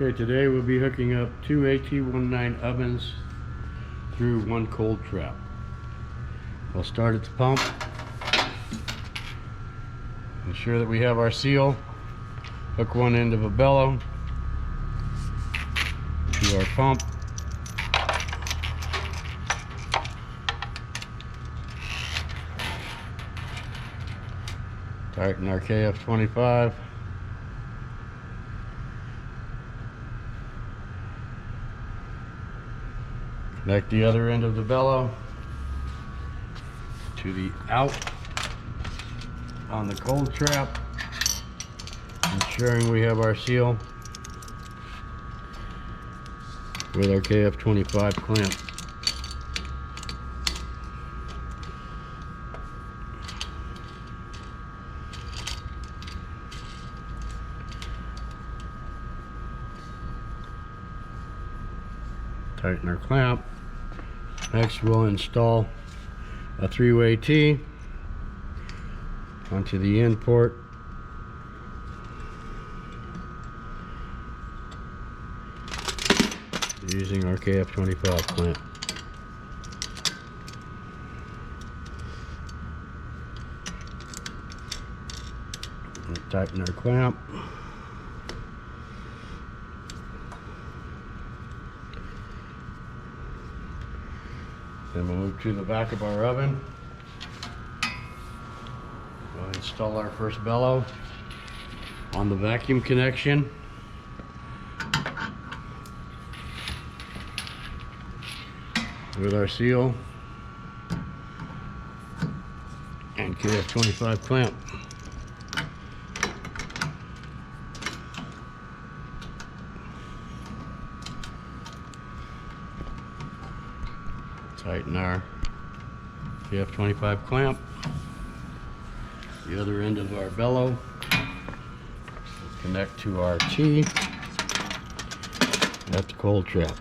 Okay, today we'll be hooking up two AT19 ovens through one cold trap. We'll start at the pump. Ensure that we have our seal. Hook one end of a bellow to our pump. Tighten our KF25. Connect the other end of the bellow to the out on the cold trap, ensuring we have our seal with our KF25 clamp. Tighten our clamp. Next we'll install a three-way T onto the end port. Using our KF25 clamp. And tighten our clamp. Then we'll move to the back of our oven. We'll install our first bellow on the vacuum connection. With our seal and KF25 clamp. Tighten our KF25 clamp. The other end of our bellow. Connect to our T at the cold trap.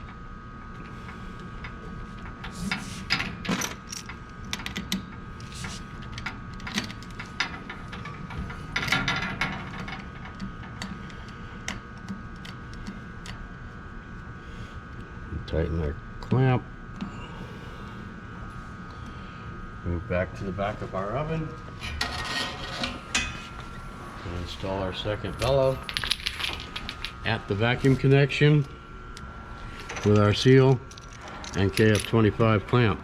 Tighten our clamp. Move back to the back of our oven and install our second bellow at the vacuum connection with our seal and KF25 clamp.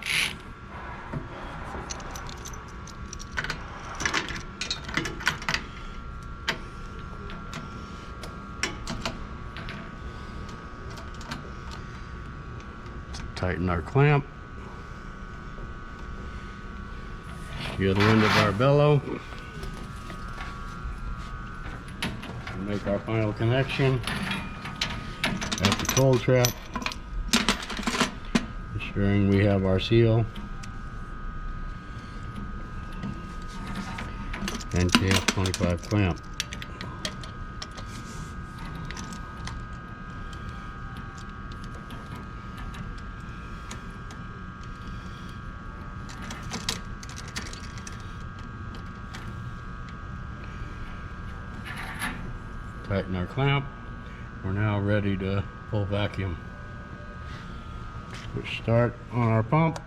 Tighten our clamp. The other end of our bellow. Make our final connection at the cold trap, ensuring we have our seal and KF25 clamp. Tighten our clamp. We're now ready to pull vacuum. Push start on our pump.